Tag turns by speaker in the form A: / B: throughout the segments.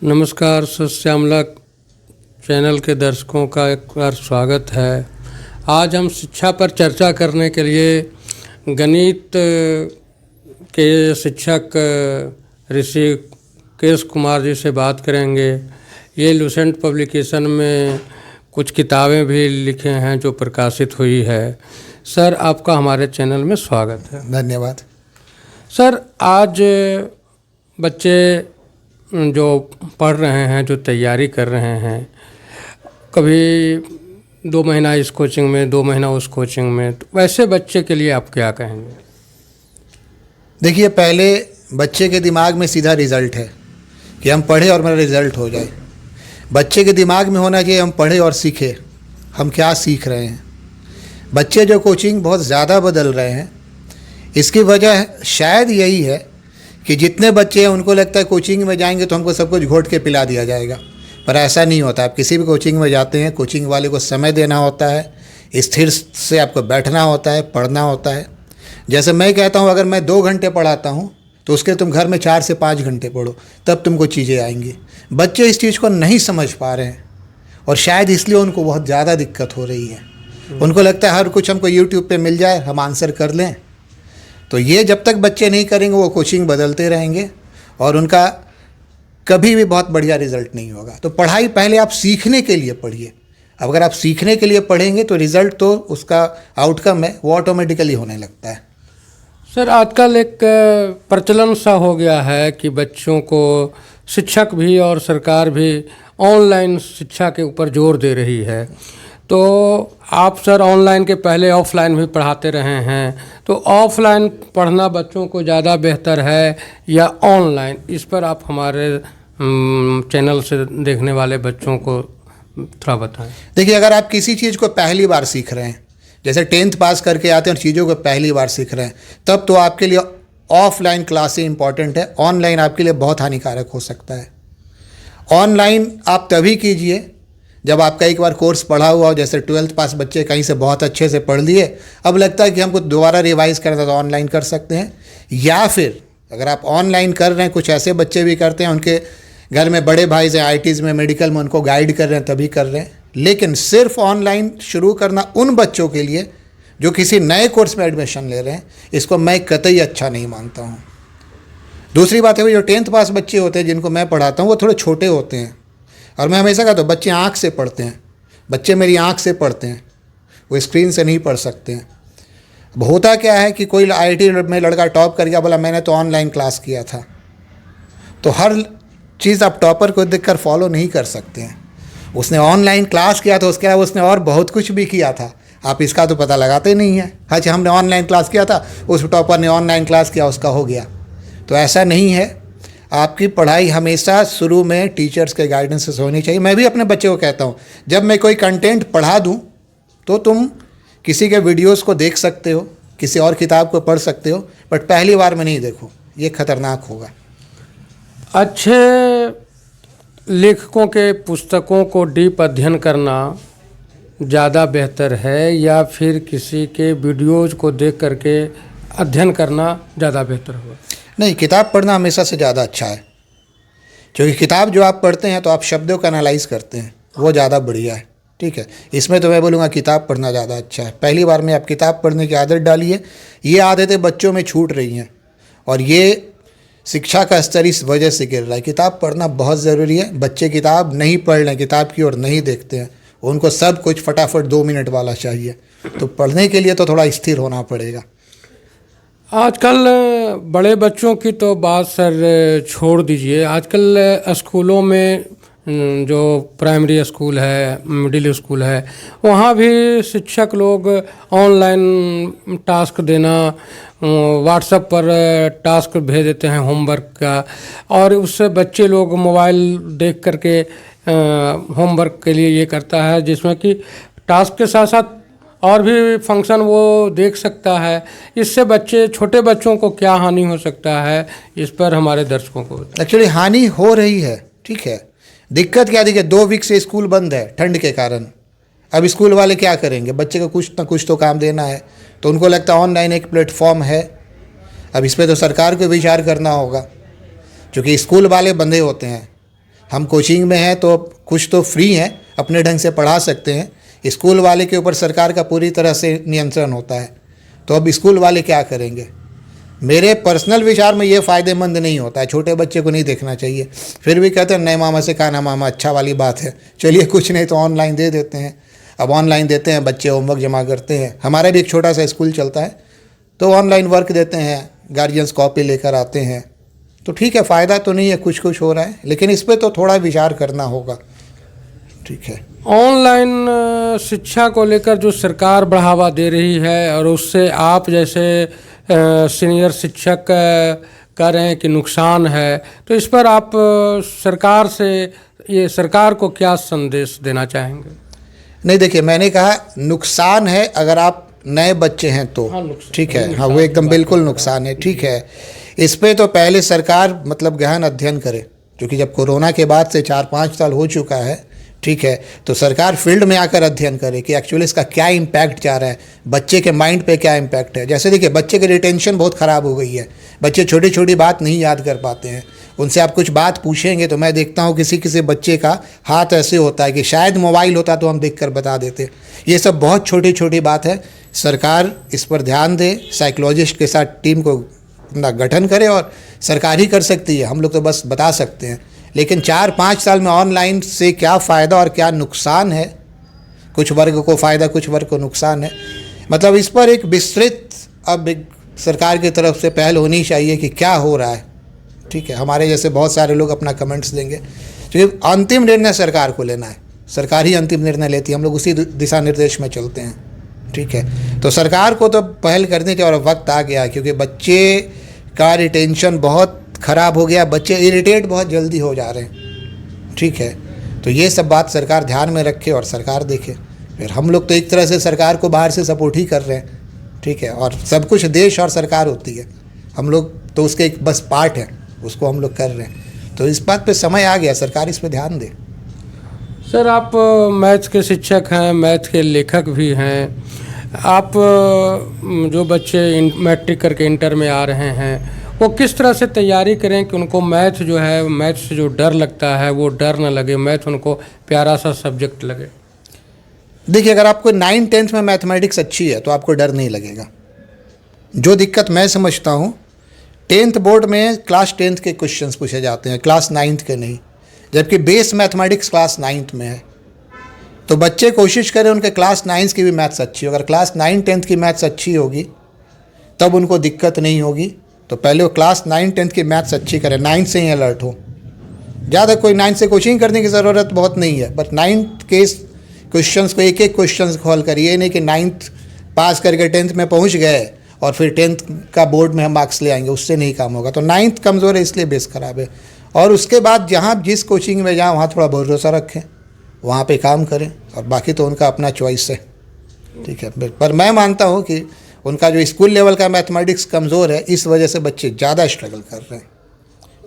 A: नमस्कार, सस्यामला चैनल के दर्शकों का एक बार स्वागत है। आज हम शिक्षा पर चर्चा करने के लिए गणित के शिक्षक ऋषिकेश कुमार जी से बात करेंगे। ये लुसेंट पब्लिकेशन में कुछ किताबें भी लिखे हैं जो प्रकाशित हुई है। सर, आपका हमारे चैनल में स्वागत है।
B: धन्यवाद।
A: सर, आज बच्चे जो पढ़ रहे हैं, जो तैयारी कर रहे हैं, कभी 2 महीना इस कोचिंग में, 2 महीना उस कोचिंग में, तो वैसे बच्चे के लिए आप क्या कहेंगे?
B: देखिए, पहले बच्चे के दिमाग में सीधा रिज़ल्ट है कि हम पढ़े और मेरा रिज़ल्ट हो जाए। बच्चे के दिमाग में होना चाहिए हम पढ़े और सीखे, हम क्या सीख रहे हैं। बच्चे जो कोचिंग बहुत ज़्यादा बदल रहे हैं, इसकी वजह शायद यही है कि जितने बच्चे हैं उनको लगता है कोचिंग में जाएंगे तो हमको सब कुछ घोट के पिला दिया जाएगा, पर ऐसा नहीं होता। आप किसी भी कोचिंग में जाते हैं, कोचिंग वाले को समय देना होता है, स्थिर से आपको बैठना होता है, पढ़ना होता है। जैसे मैं कहता हूँ, अगर मैं 2 घंटे पढ़ाता हूँ तो उसके तुम घर में 4 से 5 घंटे पढ़ो, तब तुमको चीज़ें आएंगी। बच्चे इस चीज़ को नहीं समझ पा रहे हैं और शायद इसलिए उनको बहुत ज़्यादा दिक्कत हो रही है। उनको लगता है हर कुछ हमको यूट्यूब पे मिल जाए, हम आंसर कर लें। तो ये जब तक बच्चे नहीं करेंगे वो कोचिंग बदलते रहेंगे और उनका कभी भी बहुत बढ़िया रिज़ल्ट नहीं होगा। तो पढ़ाई पहले आप सीखने के लिए पढ़िए। अगर आप सीखने के लिए पढ़ेंगे तो रिज़ल्ट तो उसका आउटकम है वो ऑटोमेटिकली होने लगता है।
A: सर, आजकल एक प्रचलन सा हो गया है कि बच्चों को शिक्षक भी और सरकार भी ऑनलाइन शिक्षा के ऊपर जोर दे रही है। तो आप सर ऑनलाइन के पहले ऑफलाइन भी पढ़ाते रहे हैं, तो ऑफलाइन पढ़ना बच्चों को ज़्यादा बेहतर है या ऑनलाइन? इस पर आप हमारे चैनल से देखने वाले बच्चों को थोड़ा बताएं।
B: देखिए, अगर आप किसी चीज़ को पहली बार सीख रहे हैं, जैसे 10th पास करके आते हैं और चीज़ों को पहली बार सीख रहे हैं, तब तो आपके लिए ऑफलाइन क्लासें इंपॉर्टेंट है। ऑनलाइन आपके लिए बहुत हानिकारक हो सकता है। ऑनलाइन आप तभी कीजिए जब आपका एक बार कोर्स पढ़ा हुआ हो। जैसे 12th पास बच्चे कहीं से बहुत अच्छे से पढ़ लिए, अब लगता है कि हमको दोबारा रिवाइज़ करना, तो ऑनलाइन कर सकते हैं। या फिर अगर आप ऑनलाइन कर रहे हैं, कुछ ऐसे बच्चे भी करते हैं, उनके घर में बड़े भाई से IITs में, मेडिकल में उनको गाइड कर रहे हैं, तभी कर रहे हैं। लेकिन सिर्फ ऑनलाइन शुरू करना उन बच्चों के लिए जो किसी नए कोर्स में एडमिशन ले रहे हैं, इसको मैं कतई अच्छा नहीं मानता हूँ। दूसरी बात है, वो जो 10th पास बच्चे होते हैं जिनको मैं पढ़ाता हूँ, वो थोड़े छोटे होते हैं और मैं हमेशा कहता हूँ बच्चे आँख से पढ़ते हैं। बच्चे मेरी आँख से पढ़ते हैं, वो स्क्रीन से नहीं पढ़ सकते हैं। अब होता क्या है कि कोई IIT में लड़का टॉप कर गया, बोला मैंने तो ऑनलाइन क्लास किया था, तो हर चीज़ आप टॉपर को देखकर फॉलो नहीं कर सकते हैं। उसने ऑनलाइन क्लास किया था, उसके अलावा उसने और बहुत कुछ भी किया था, आप इसका तो पता लगाते नहीं हैं। अच्छा, हमने ऑनलाइन क्लास किया था, उस टॉपर ने ऑनलाइन क्लास किया, उसका हो गया। तो ऐसा नहीं है। आपकी पढ़ाई हमेशा शुरू में टीचर्स के गाइडेंस से होनी चाहिए। मैं भी अपने बच्चे को कहता हूँ, जब मैं कोई कंटेंट पढ़ा दूँ तो तुम किसी के वीडियोस को देख सकते हो, किसी और किताब को पढ़ सकते हो, बट पहली बार में नहीं देखो, ये खतरनाक होगा।
A: अच्छे लेखकों के पुस्तकों को डीप अध्ययन करना ज़्यादा बेहतर है या फिर किसी के वीडियोज़ को देख करके अध्ययन करना ज़्यादा बेहतर होगा?
B: नहीं, किताब पढ़ना हमेशा से ज़्यादा अच्छा है, क्योंकि किताब जो आप पढ़ते हैं तो आप शब्दों का एनालाइज करते हैं, वो ज़्यादा बढ़िया है। ठीक है, इसमें तो मैं बोलूँगा किताब पढ़ना ज़्यादा अच्छा है। पहली बार में आप किताब पढ़ने की आदत डालिए। ये आदतें बच्चों में छूट रही हैं और ये शिक्षा का स्तर इस वजह से गिर रहा है। किताब पढ़ना बहुत ज़रूरी है। बच्चे किताब नहीं पढ़ रहे, किताब की ओर नहीं देखते हैं, उनको सब कुछ फटाफट 2 मिनट वाला चाहिए। तो पढ़ने के लिए तो थोड़ा स्थिर होना पड़ेगा।
A: आजकल बड़े बच्चों की तो बात सर छोड़ दीजिए। आजकल स्कूलों में जो प्राइमरी स्कूल है, मिडिल स्कूल है, वहाँ भी शिक्षक लोग ऑनलाइन टास्क देना, व्हाट्सएप पर टास्क भेज देते हैं होमवर्क का, और उससे बच्चे लोग मोबाइल देख करके होमवर्क के लिए ये करता है, जिसमें कि टास्क के साथ साथ और भी फंक्शन वो देख सकता है। इससे बच्चे, छोटे बच्चों को क्या हानि हो सकता है, इस पर हमारे दर्शकों को
B: एक्चुअली हानि हो रही है। ठीक है, दिक्कत क्या? देखिए, 2 वीक से स्कूल बंद है ठंड के कारण। अब स्कूल वाले क्या करेंगे? बच्चे को कुछ ना कुछ तो काम देना है, तो उनको लगता है ऑनलाइन एक प्लेटफॉर्म है। अब इस पर तो सरकार को विचार करना होगा, क्योंकि स्कूल वाले बंधे होते हैं हम कोचिंग में हैं तो कुछ तो फ्री हैं, अपने ढंग से पढ़ा सकते हैं। स्कूल वाले के ऊपर सरकार का पूरी तरह से नियंत्रण होता है, तो अब स्कूल वाले क्या करेंगे? मेरे पर्सनल विचार में ये फ़ायदेमंद नहीं होता है, छोटे बच्चे को नहीं देखना चाहिए। फिर भी कहते हैं नए मामा से खाना मामा, अच्छा वाली बात है, चलिए कुछ नहीं तो ऑनलाइन दे देते हैं। अब ऑनलाइन देते हैं, बच्चे होमवर्क जमा करते हैं। हमारा भी एक छोटा सा स्कूल चलता है, तो ऑनलाइन वर्क देते हैं, गार्जियंस कॉपी लेकर आते हैं। तो ठीक है, फ़ायदा तो नहीं है, कुछ कुछ हो रहा है, लेकिन इस पर तो थोड़ा विचार करना होगा। ठीक है,
A: ऑनलाइन शिक्षा को लेकर जो सरकार बढ़ावा दे रही है और उससे आप जैसे सीनियर शिक्षक कह रहे हैं कि नुकसान है, तो इस पर आप सरकार को क्या संदेश देना चाहेंगे?
B: नहीं देखिए, मैंने कहा नुकसान है अगर आप नए बच्चे हैं तो।
A: हाँ,
B: ठीक है, हाँ वो एकदम बिल्कुल नुकसान है। ठीक है, इस पे तो पहले सरकार मतलब गहन अध्ययन करे, क्योंकि जब कोरोना के बाद से 4-5 साल हो चुका है, ठीक है, तो सरकार फील्ड में आकर अध्ययन करे कि एक्चुअली इसका क्या इम्पैक्ट जा रहा है, बच्चे के माइंड पे क्या इम्पैक्ट है। जैसे देखिए, बच्चे की रिटेंशन बहुत ख़राब हो गई है, बच्चे छोटी छोटी बात नहीं याद कर पाते हैं। उनसे आप कुछ बात पूछेंगे तो मैं देखता हूँ किसी किसी बच्चे का हाथ ऐसे होता है कि शायद मोबाइल होता तो हम देख कर बता देते। ये सब बहुत छोटी छोटी बात है, सरकार इस पर ध्यान दे, साइकोलॉजिस्ट के साथ टीम को अपना गठन करे, और सरकार ही कर सकती है, हम लोग तो बस बता सकते हैं। लेकिन 4-5 साल में ऑनलाइन से क्या फ़ायदा और क्या नुकसान है, कुछ वर्ग को फ़ायदा कुछ वर्ग को नुकसान है, मतलब इस पर एक विस्तृत अब एक सरकार की तरफ से पहल होनी चाहिए कि क्या हो रहा है। ठीक है, हमारे जैसे बहुत सारे लोग अपना कमेंट्स देंगे, क्योंकि अंतिम निर्णय सरकार को लेना है, सरकार ही अंतिम निर्णय लेती है, हम लोग उसी दिशा निर्देश में चलते हैं। ठीक है, तो सरकार को तो पहल करनी चाहिए, और वक्त आ गया, क्योंकि बच्चे का रिटेंशन बहुत ख़राब हो गया, बच्चे इरिटेट बहुत जल्दी हो जा रहे हैं। ठीक है, तो ये सब बात सरकार ध्यान में रखे और सरकार देखे। फिर हम लोग तो एक तरह से सरकार को बाहर से सपोर्ट ही कर रहे हैं। ठीक है, और सब कुछ देश और सरकार होती है, हम लोग तो उसके एक बस पार्ट है, उसको हम लोग कर रहे हैं। तो इस बात पे समय आ गया, सरकार इस पे ध्यान दे।
A: सर, आप मैथ के शिक्षक हैं, मैथ के लेखक भी हैं। आप जो बच्चे मैट्रिक करके इंटर में आ रहे हैं, वो किस तरह से तैयारी करें कि उनको मैथ जो है, मैथ से जो डर लगता है वो डर ना लगे, मैथ उनको प्यारा सा सब्जेक्ट लगे?
B: देखिए, अगर आपको 9-10th में मैथमेटिक्स अच्छी है तो आपको डर नहीं लगेगा। जो दिक्कत मैं समझता हूँ, 10th बोर्ड में क्लास 10th के क्वेश्चंस पूछे जाते हैं, क्लास 9th के नहीं, जबकि बेस मैथमेटिक्स क्लास 9th में है। तो बच्चे कोशिश करें उनके क्लास 9th की भी मैथ्स अच्छी हो। अगर क्लास 9-10th की मैथ्स अच्छी होगी तब उनको दिक्कत नहीं होगी। तो पहले वो क्लास 9-10th की मैथ्स अच्छी करें, 9th से ही अलर्ट हो। ज़्यादा कोई 9th से कोचिंग करने की ज़रूरत बहुत नहीं है, बट 9th के क्वेश्चंस को एक एक क्वेश्चन खोल कर, ये नहीं कि 9th पास करके 10th में पहुंच गए और फिर 10th का बोर्ड में हम मार्क्स ले आएंगे, उससे नहीं काम होगा। तो 9th कमज़ोर है, इसलिए बेस खराब है। और उसके बाद जहाँ जिस कोचिंग में जाएँ वहाँ थोड़ा भरोसा रखें, वहाँ पे काम करें, और बाकी तो उनका अपना चॉइस है। ठीक है, पर मैं मानता हूँ कि उनका जो स्कूल लेवल का मैथमेटिक्स कमज़ोर है, इस वजह से बच्चे ज़्यादा स्ट्रगल कर रहे हैं।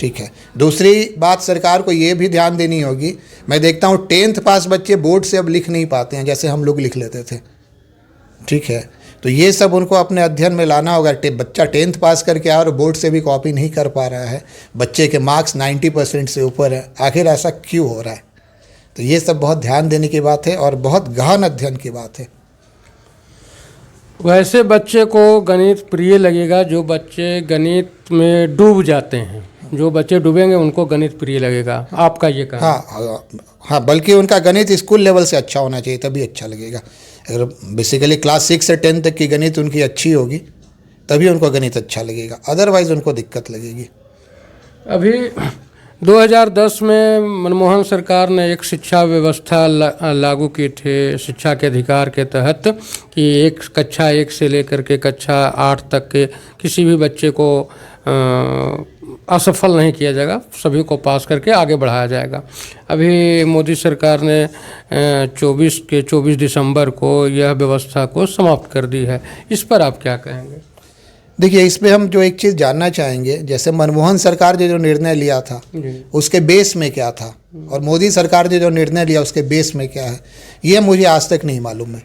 B: ठीक है, दूसरी बात सरकार को ये भी ध्यान देनी होगी, मैं देखता हूँ 10th पास बच्चे बोर्ड से अब लिख नहीं पाते हैं जैसे हम लोग लिख लेते थे। ठीक है, तो ये सब उनको अपने अध्ययन में लाना होगा। बच्चा 10th पास करके आया और बोर्ड से भी कॉपी नहीं कर पा रहा है, बच्चे के मार्क्स 90% से ऊपर है, आखिर ऐसा क्यों हो रहा है? तो ये सब बहुत ध्यान देने की बात है और बहुत गहन अध्ययन की बात है।
A: वैसे बच्चे को गणित प्रिय लगेगा जो बच्चे गणित में डूब जाते हैं, जो बच्चे डूबेंगे उनको गणित प्रिय लगेगा, आपका ये कहना?
B: हाँ, बल्कि उनका गणित स्कूल लेवल से अच्छा होना चाहिए, तभी अच्छा लगेगा। अगर बेसिकली क्लास 6 से 10 तक की गणित उनकी अच्छी होगी तभी उनको गणित अच्छा लगेगा, अदरवाइज़ उनको दिक्कत लगेगी।
A: अभी 2010 में मनमोहन सरकार ने एक शिक्षा व्यवस्था लागू की थी शिक्षा के अधिकार के तहत, कि कक्षा 1 से लेकर के कक्षा 8 तक के किसी भी बच्चे को असफल नहीं किया जाएगा, सभी को पास करके आगे बढ़ाया जाएगा। अभी मोदी सरकार ने 24 दिसंबर को यह व्यवस्था को समाप्त कर दी है, इस पर आप क्या कहेंगे?
B: देखिए, इस पे हम जो एक चीज़ जानना चाहेंगे, जैसे मनमोहन सरकार ने जो निर्णय लिया था उसके बेस में क्या था, और मोदी सरकार ने जो निर्णय लिया उसके बेस में क्या है, ये मुझे आज तक नहीं मालूम है,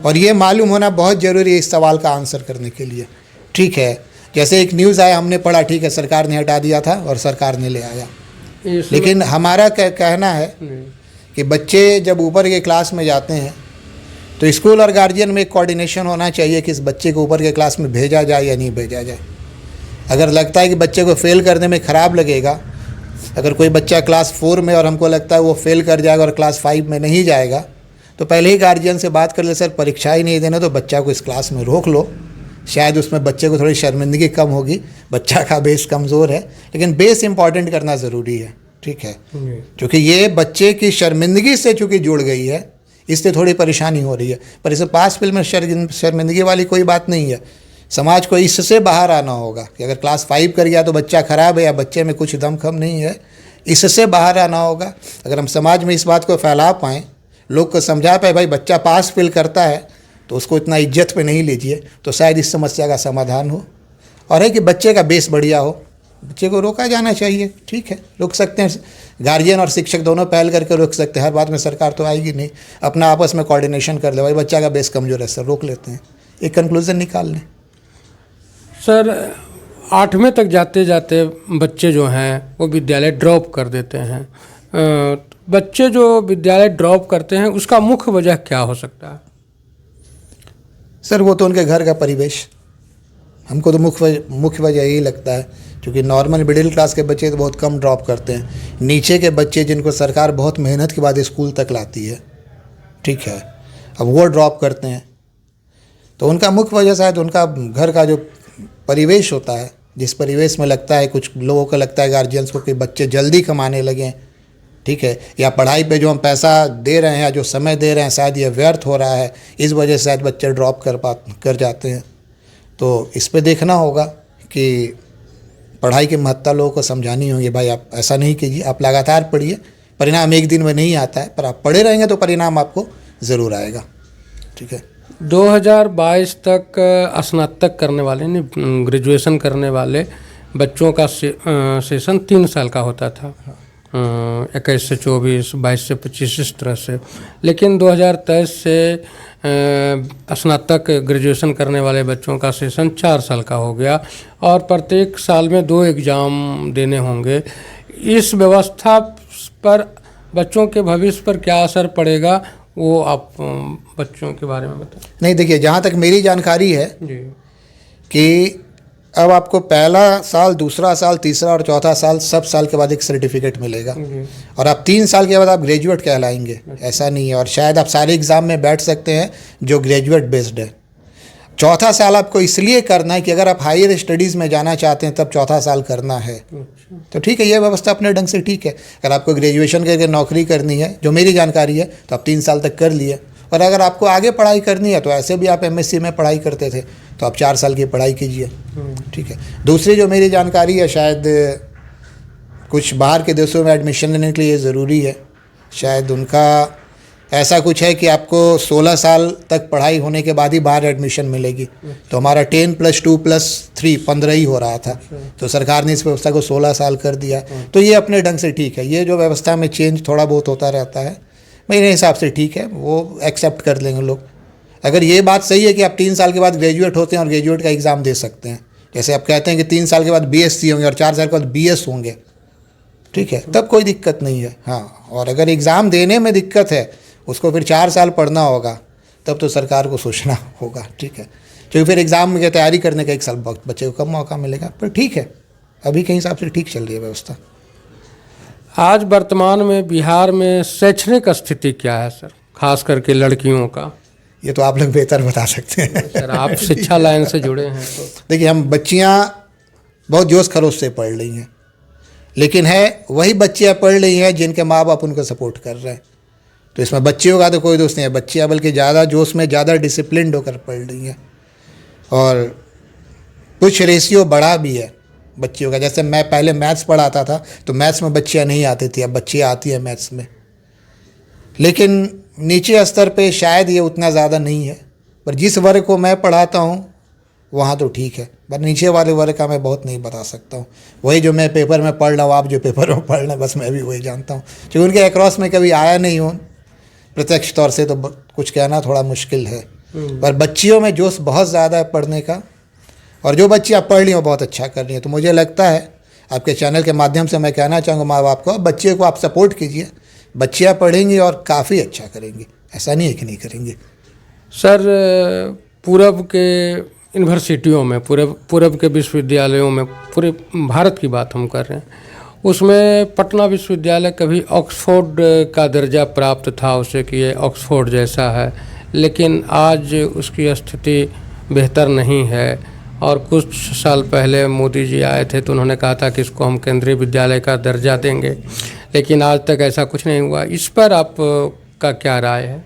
B: और ये मालूम होना बहुत ज़रूरी है इस सवाल का आंसर करने के लिए। ठीक है, जैसे एक न्यूज़ आया, हमने पढ़ा, ठीक है सरकार ने हटा दिया था और सरकार ने ले आया, लेकिन हमारा कहना है कि बच्चे जब ऊपर के क्लास में जाते हैं तो स्कूल और गार्जियन में एक कोऑर्डिनेशन होना चाहिए कि इस बच्चे को ऊपर के क्लास में भेजा जाए या नहीं भेजा जाए। अगर लगता है कि बच्चे को फेल करने में ख़राब लगेगा, अगर कोई बच्चा क्लास 4 में और हमको लगता है वो फेल कर जाएगा और क्लास 5 में नहीं जाएगा, तो पहले ही गार्जियन से बात कर ले, सर परीक्षा ही नहीं देना तो बच्चा को इस क्लास में रोक लो, शायद उसमें बच्चे को थोड़ी शर्मिंदगी कम होगी, बच्चा का बेस कमज़ोर है, लेकिन बेस इंपॉर्टेंट करना ज़रूरी है, ठीक है। क्योंकि ये बच्चे की शर्मिंदगी से चूँकि जुड़ गई है, इससे थोड़ी परेशानी हो रही है, पर इसे पास फिल्म में शर्मिंदगी वाली कोई बात नहीं है। समाज को इससे बाहर आना होगा कि अगर क्लास 5 कर गया तो बच्चा ख़राब है या बच्चे में कुछ दमखम नहीं है, इससे बाहर आना होगा। अगर हम समाज में इस बात को फैला पाएँ, लोग को समझा पाए भाई बच्चा पास फेल करता है तो उसको इतना इज्जत पे नहीं लीजिए, तो शायद इस समस्या का समाधान हो। और है कि बच्चे का बेस बढ़िया हो, बच्चे को रोका जाना चाहिए, ठीक है, रोक सकते हैं, गार्जियन और शिक्षक दोनों पहल करके रोक सकते हैं। हर बात में सरकार तो आएगी नहीं, अपना आपस में कोऑर्डिनेशन कर ले, भाई बच्चा का बेस कमज़ोर है सर, रोक लेते हैं, एक कंक्लूजन निकाल लें।
A: सर 8वें तक जाते जाते बच्चे जो हैं वो विद्यालय ड्रॉप कर देते हैं। बच्चे जो विद्यालय ड्रॉप करते हैं उसका मुख्य वजह क्या हो सकता है?
B: सर वो तो उनके घर का परिवेश, हमको तो मुख्य वजह यही लगता है, क्योंकि नॉर्मल मिडिल क्लास के बच्चे तो बहुत कम ड्रॉप करते हैं। नीचे के बच्चे जिनको सरकार बहुत मेहनत के बाद स्कूल तक लाती है, ठीक है, अब वो ड्रॉप करते हैं, तो उनका मुख्य वजह शायद उनका घर का जो परिवेश होता है, जिस परिवेश में लगता है, कुछ लोगों को लगता है गार्जियंस को कि बच्चे जल्दी कमाने लगें, ठीक है, या पढ़ाई पे जो हम पैसा दे रहे हैं या जो समय दे रहे हैं शायद ये व्यर्थ हो रहा है, इस वजह से शायद बच्चे ड्रॉप कर जाते हैं। तो इस पे देखना होगा कि पढ़ाई की महत्ता लोगों को समझानी होगी, भाई आप ऐसा नहीं कीजिए, आप लगातार पढ़िए, परिणाम एक दिन में नहीं आता है, पर आप पढ़े रहेंगे तो परिणाम आपको ज़रूर आएगा, ठीक है।
A: 2022 तक स्नातक करने वाले ग्रेजुएशन करने वाले बच्चों का सेशन 3 साल का होता था, 21 से 24, 22 से 25, इस तरह से। लेकिन 2023 से स्नातक ग्रेजुएशन करने वाले बच्चों का सेशन 4 साल का हो गया और प्रत्येक साल में 2 एग्ज़ाम देने होंगे। इस व्यवस्था पर बच्चों के भविष्य पर क्या असर पड़ेगा, वो आप बच्चों के बारे में बताएं।
B: नहीं, देखिए, जहाँ तक मेरी जानकारी है
A: जी
B: कि अब आपको पहला साल, दूसरा साल, तीसरा और चौथा साल, सब साल के बाद एक सर्टिफिकेट मिलेगा और आप 3 साल के बाद आप ग्रेजुएट कहलाएंगे, ऐसा नहीं है। और शायद आप सारे एग्ज़ाम में बैठ सकते हैं जो ग्रेजुएट बेस्ड है। चौथा साल आपको इसलिए करना है कि अगर आप हायर स्टडीज़ में जाना चाहते हैं तब चौथा साल करना है, तो ठीक है, ये व्यवस्था अपने ढंग से ठीक है। अगर आपको ग्रेजुएशन करके नौकरी करनी है, जो मेरी जानकारी है, तो आप 3 साल तक कर लिए, और अगर आपको आगे पढ़ाई करनी है तो ऐसे भी आप MSc में पढ़ाई करते थे तो आप 4 साल की पढ़ाई कीजिए, ठीक है। दूसरी जो मेरी जानकारी है, शायद कुछ बाहर के देशों में एडमिशन लेने के लिए ये ज़रूरी है, शायद उनका ऐसा कुछ है कि आपको 16 साल तक पढ़ाई होने के बाद ही बाहर एडमिशन मिलेगी। तो हमारा 10 + 2 + 3 15 ही हो रहा था, तो सरकार ने इस व्यवस्था को 16 साल कर दिया। तो ये अपने ढंग से ठीक है, ये जो व्यवस्था में चेंज थोड़ा बहुत होता रहता है, मेरे हिसाब से ठीक है, वो एक्सेप्ट कर लेंगे लोग। अगर ये बात सही है कि आप 3 साल के बाद ग्रेजुएट होते हैं और ग्रेजुएट का एग्ज़ाम दे सकते हैं, जैसे आप कहते हैं कि 3 साल के बाद BSc होंगे और 4 साल के बाद BS होंगे, ठीक है, तब कोई दिक्कत नहीं है। हाँ, और अगर एग्ज़ाम देने में दिक्कत है, उसको फिर 4 साल पढ़ना होगा, तब तो सरकार को सोचना होगा, ठीक है, क्योंकि फिर एग्ज़ाम की तैयारी करने का 1 साल बच्चे को कम मौका मिलेगा। पर ठीक है, अभी के हिसाब से ठीक चल रही है व्यवस्था।
A: आज वर्तमान में बिहार में शैक्षणिक स्थिति क्या है सर, खास करके लड़कियों का?
B: ये तो आप लोग बेहतर बता सकते हैं
A: सर, आप शिक्षा लाइन से जुड़े हैं तो।
B: देखिए, हम बच्चियाँ बहुत जोश खरोश से पढ़ रही हैं, लेकिन है वही बच्चियाँ पढ़ रही हैं जिनके माँ बाप उनको सपोर्ट कर रहे हैं, तो इसमें बच्चियों का तो कोई दोष नहीं है। बच्चियाँ बल्कि ज़्यादा जोश में, ज़्यादा डिसिप्लिन्ड होकर पढ़ रही हैं, और कुछ रेशियो बढ़ा भी है बच्चियों का। जैसे मैं पहले मैथ्स पढ़ाता था तो मैथ्स में बच्चियाँ नहीं आती थी, अब बच्चियाँ आती है मैथ्स में, लेकिन नीचे स्तर पे शायद ये उतना ज़्यादा नहीं है। पर जिस वर्ग को मैं पढ़ाता हूँ वहाँ तो ठीक है, पर नीचे वाले वर्ग का मैं बहुत नहीं बता सकता हूँ। वही जो मैं पेपर में पढ़ रहा हूँ, आप जो पेपर में पढ़ रहे हैं, बस मैं भी वही जानता हूँ, क्योंकि उनके अक्रॉस में कभी आया नहीं हूँ प्रत्यक्ष तौर से, तो कुछ कहना थोड़ा मुश्किल है। पर बच्चियों में जोश बहुत ज़्यादा है पढ़ने का, और जो बच्चियाँ पढ़ रही हैं वो बहुत अच्छा कर रही हैं। तो मुझे लगता है आपके चैनल के माध्यम से मैं कहना चाहूँगा माँ बाप को, बच्चे को आप सपोर्ट कीजिए, बच्चियाँ पढ़ेंगी और काफ़ी अच्छा करेंगी, ऐसा नहीं है कि नहीं करेंगी।
A: सर, पूरब के यूनिवर्सिटियों में, पूरब के विश्वविद्यालयों में, पूरे भारत की बात हम कर रहे हैं, उसमें पटना विश्वविद्यालय कभी ऑक्सफोर्ड का दर्जा प्राप्त था उसे कि ये ऑक्सफोर्ड जैसा है, लेकिन आज उसकी स्थिति बेहतर नहीं है। और कुछ साल पहले मोदी जी आए थे तो उन्होंने कहा था कि इसको हम केंद्रीय विद्यालय का दर्जा देंगे, लेकिन आज तक ऐसा कुछ नहीं हुआ। इस पर आप का क्या राय है?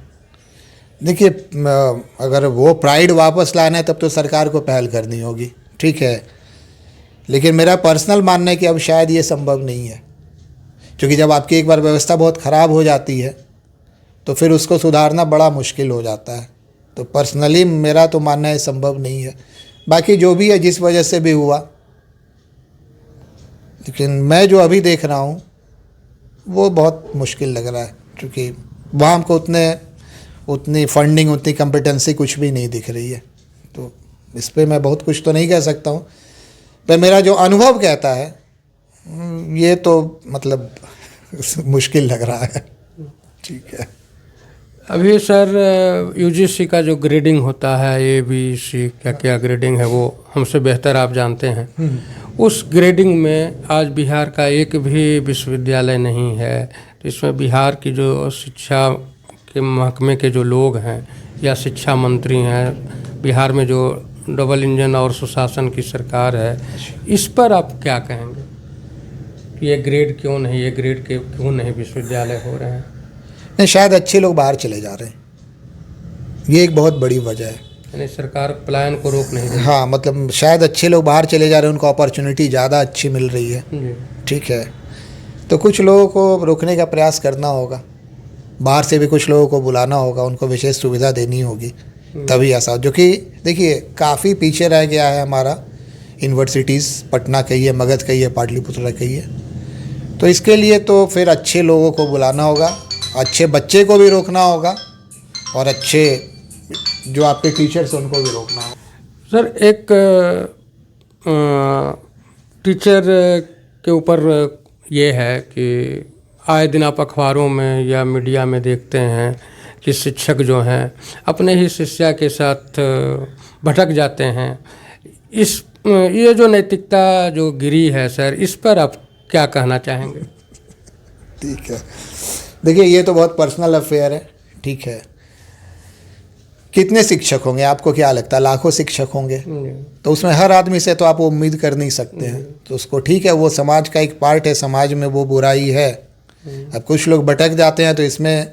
B: देखिए, अगर वो प्राइड वापस लाना है तब तो सरकार को पहल करनी होगी, ठीक है, लेकिन मेरा पर्सनल मानना है कि अब शायद ये संभव नहीं है, क्योंकि जब आपकी एक बार व्यवस्था बहुत ख़राब हो जाती है तो फिर उसको सुधारना बड़ा मुश्किल हो जाता है। तो पर्सनली मेरा तो मानना है संभव नहीं है। बाकी जो भी है, जिस वजह से भी हुआ, लेकिन मैं जो अभी देख रहा हूँ वो बहुत मुश्किल लग रहा है, क्योंकि वहाँ हमको उतनी फंडिंग, उतनी कॉम्पिटेंसी कुछ भी नहीं दिख रही है। तो इस पे मैं बहुत कुछ तो नहीं कह सकता हूँ, पर मेरा जो अनुभव कहता है ये तो मतलब मुश्किल लग रहा है। ठीक है।
A: अभी सर यूजीसी का जो ग्रेडिंग होता है, ABC क्या क्या ग्रेडिंग है, वो हमसे बेहतर आप जानते हैं। उस ग्रेडिंग में आज बिहार का एक भी विश्वविद्यालय नहीं है। तो इसमें बिहार की जो शिक्षा के महकमे के जो लोग हैं या शिक्षा मंत्री हैं, बिहार में जो डबल इंजन और सुशासन की सरकार है, इस पर आप क्या कहेंगे कि ये ग्रेड क्यों नहीं, ये ग्रेड के क्यों नहीं विश्वविद्यालय हो रहे हैं?
B: नहीं, शायद अच्छे लोग बाहर चले जा रहे हैं, ये एक बहुत बड़ी वजह है।
A: यानी सरकार पलायन को रोक नहीं रही।
B: हाँ, मतलब शायद अच्छे लोग बाहर चले जा रहे हैं, उनको अपॉर्चुनिटी ज़्यादा अच्छी मिल रही है।
A: जी।
B: ठीक है, तो कुछ लोगों को रोकने का प्रयास करना होगा, बाहर से भी कुछ लोगों को बुलाना होगा, उनको विशेष सुविधा देनी होगी, तभी ऐसा। जो कि देखिए काफ़ी पीछे रह गया है हमारा यूनिवर्सिटीज़, पटना कहिए, मगध कहिए, पाटलिपुत्र कहिए। तो इसके लिए तो फिर अच्छे लोगों को बुलाना होगा, अच्छे बच्चे को भी रोकना होगा, और अच्छे जो आपके टीचर्स हैं उनको भी रोकना होगा।
A: सर, एक टीचर के ऊपर ये है कि आए दिन आप अखबारों में या मीडिया में देखते हैं कि शिक्षक जो हैं अपने ही शिष्या के साथ भटक जाते हैं। ये जो नैतिकता जो गिरी है सर, इस पर आप क्या कहना चाहेंगे?
B: ठीक है, देखिए ये तो बहुत पर्सनल अफेयर है, ठीक है। कितने शिक्षक होंगे, आपको क्या लगता है? लाखों शिक्षक होंगे, तो उसमें हर आदमी से तो आप उम्मीद कर नहीं सकते हैं। तो उसको ठीक है, वो समाज का एक पार्ट है, समाज में वो बुराई है। अब कुछ लोग भटक जाते हैं तो इसमें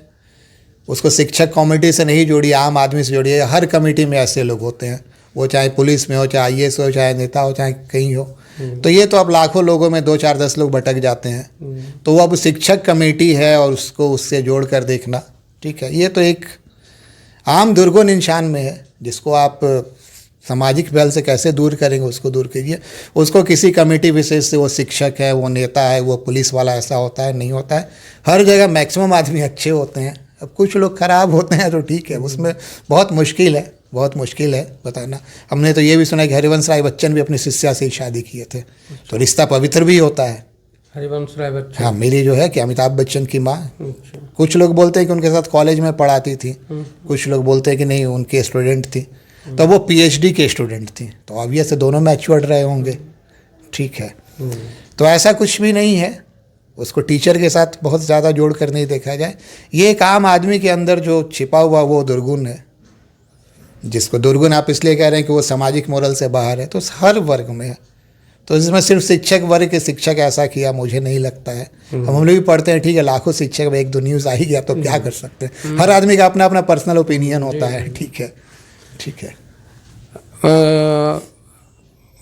B: उसको शिक्षक कमेटी से नहीं जोड़िए, आम आदमी से जोड़िए। हर कमेटी में ऐसे लोग होते हैं, वो चाहे पुलिस में हो, चाहे IAS हो, चाहे नेता हो, चाहे कहीं हो। तो ये तो अब लाखों लोगों में 2 4 10 लोग भटक जाते हैं, तो वो अब शिक्षक कमेटी है और उसको उससे जोड़ कर देखना, ठीक है, ये तो एक आम दुर्गुण इंसान में है, जिसको आप सामाजिक पहल से कैसे दूर करेंगे, उसको दूर कीजिए। उसको किसी कमेटी विशेष से, वो शिक्षक है, वो नेता है, वो पुलिस वाला ऐसा होता है, नहीं होता है। हर जगह मैक्सिमम आदमी अच्छे होते हैं, अब कुछ लोग खराब होते हैं तो ठीक है, उसमें बहुत मुश्किल है, बहुत मुश्किल है बताना। हमने तो ये भी सुना है कि हरिवंश राय बच्चन भी अपनी शिष्या से ही शादी किए थे, तो रिश्ता पवित्र भी होता है।
A: हरिवंश राय बच्चन?
B: हाँ, मेरी जो है कि अमिताभ बच्चन की माँ, कुछ लोग बोलते हैं कि उनके साथ कॉलेज में पढ़ाती थी, कुछ लोग बोलते हैं कि नहीं उनके स्टूडेंट थी, तो वो PhD के स्टूडेंट थी, तो ऑब्वियस है दोनों मैच्योर्ड रहे होंगे, ठीक है। तो ऐसा कुछ भी नहीं है, उसको टीचर के साथ बहुत ज़्यादा जोड़ कर नहीं देखा जाए। ये एक आम आदमी के अंदर जो छिपा हुआ वो दुर्गुण है, जिसको दुर्गुण आप इसलिए कह रहे हैं कि वो सामाजिक मोरल से बाहर है, तो हर वर्ग में है। तो इसमें सिर्फ शिक्षक वर्ग के शिक्षक ऐसा किया मुझे नहीं लगता है। हम लोग भी पढ़ते हैं, ठीक है, लाखों शिक्षक में 1 2 न्यूज़ आ ही गया तो क्या कर सकते हैं। हर आदमी का अपना अपना पर्सनल ओपिनियन होता है, ठीक है, ठीक है।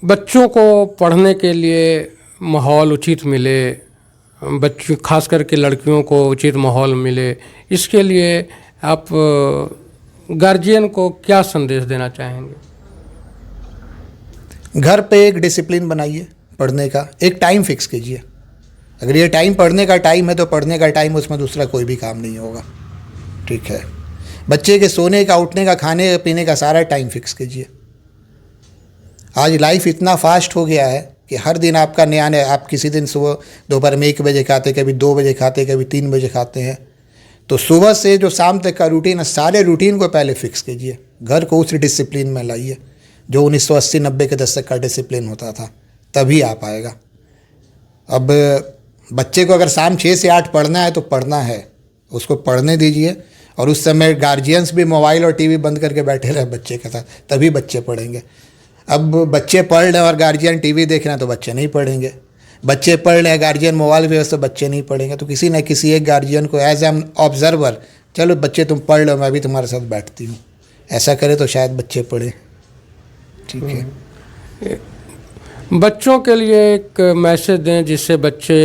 A: बच्चों को पढ़ने के लिए माहौल उचित मिले, बच्चों खास करके लड़कियों को उचित माहौल मिले, इसके लिए आप गार्जियन को क्या संदेश देना चाहेंगे?
B: घर पे एक डिसिप्लिन बनाइए, पढ़ने का एक टाइम फिक्स कीजिए। अगर ये टाइम पढ़ने का टाइम है तो पढ़ने का टाइम, उसमें दूसरा कोई भी काम नहीं होगा, ठीक है। बच्चे के सोने का, उठने का, खाने पीने का सारा टाइम फिक्स कीजिए। आज लाइफ इतना फास्ट हो गया है कि हर दिन आपका नया नया, आप किसी दिन सुबह दोपहर में 1 बजे खाते, कभी 2 बजे खाते, कभी 3 बजे खाते हैं, तो सुबह से जो शाम तक का रूटीन है, सारे रूटीन को पहले फिक्स कीजिए, घर को उस डिसिप्लिन में लाइए जो 1980-90 के दशक का डिसिप्लिन होता था, तभी आ पाएगा। अब बच्चे को अगर शाम 6 से 8 पढ़ना है तो पढ़ना है, उसको पढ़ने दीजिए, और उस समय गार्जियंस भी मोबाइल और टीवी बंद करके बैठे रहे बच्चे के साथ, तभी बच्चे पढ़ेंगे। अब बच्चे पढ़ रहे हैं और गार्जियन टीवी देख रहे हैं तो बच्चे नहीं पढ़ेंगे, बच्चे पढ़ रहे हैं गार्जियन मोबाइल पे तो बच्चे नहीं पढ़ेंगे। तो किसी न किसी एक गार्जियन को एज एन ऑब्जर्वर, चलो बच्चे तुम पढ़ लो, मैं भी तुम्हारे साथ बैठती हूँ, ऐसा करे तो शायद बच्चे पढ़े। ठीक है,
A: बच्चों के लिए एक मैसेज दें जिससे बच्चे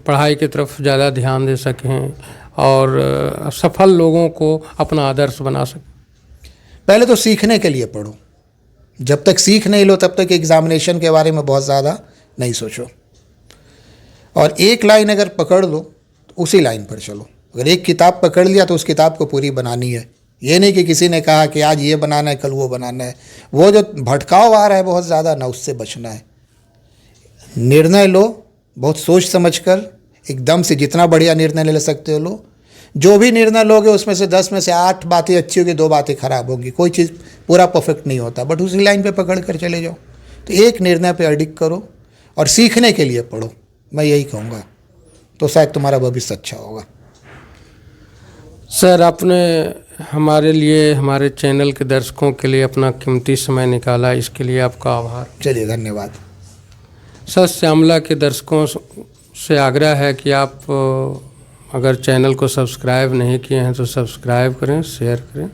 A: पढ़ाई की तरफ ज़्यादा ध्यान दे सकें और सफल लोगों को अपना आदर्श बना सकें।
B: पहले तो सीखने के लिए पढ़ो, जब तक सीख नहीं लो तब तक एग्जामिनेशन के बारे में बहुत ज़्यादा नहीं सोचो, और एक लाइन अगर पकड़ लो तो उसी लाइन पर चलो। अगर एक किताब पकड़ लिया तो उस किताब को पूरी बनानी है, ये नहीं कि किसी ने कहा कि आज ये बनाना है कल वो बनाना है, वो जो भटकाव आ रहा है बहुत ज़्यादा ना, उससे बचना है। निर्णय लो बहुत सोच समझकर, एकदम से जितना बढ़िया निर्णय ले सकते हो लो। जो भी निर्णय लोगे उसमें से 10 में से 8 बातें अच्छी होगी, 2 बातें खराब होगी, कोई चीज़ पूरा परफेक्ट नहीं होता, बट उसी लाइन पे पकड़ कर चले जाओ। तो एक निर्णय पे अडिग करो और सीखने के लिए पढ़ो, मैं यही कहूँगा, तो शायद तुम्हारा भविष्य अच्छा होगा।
A: सर, आपने हमारे लिए, हमारे चैनल के दर्शकों के लिए अपना कीमती समय निकाला, इसके लिए आपका आभार।
B: चलिए, धन्यवाद।
A: सर, श्यामला के दर्शकों से आग्रह है कि आप अगर चैनल को सब्सक्राइब नहीं किए हैं तो सब्सक्राइब करें, शेयर करें।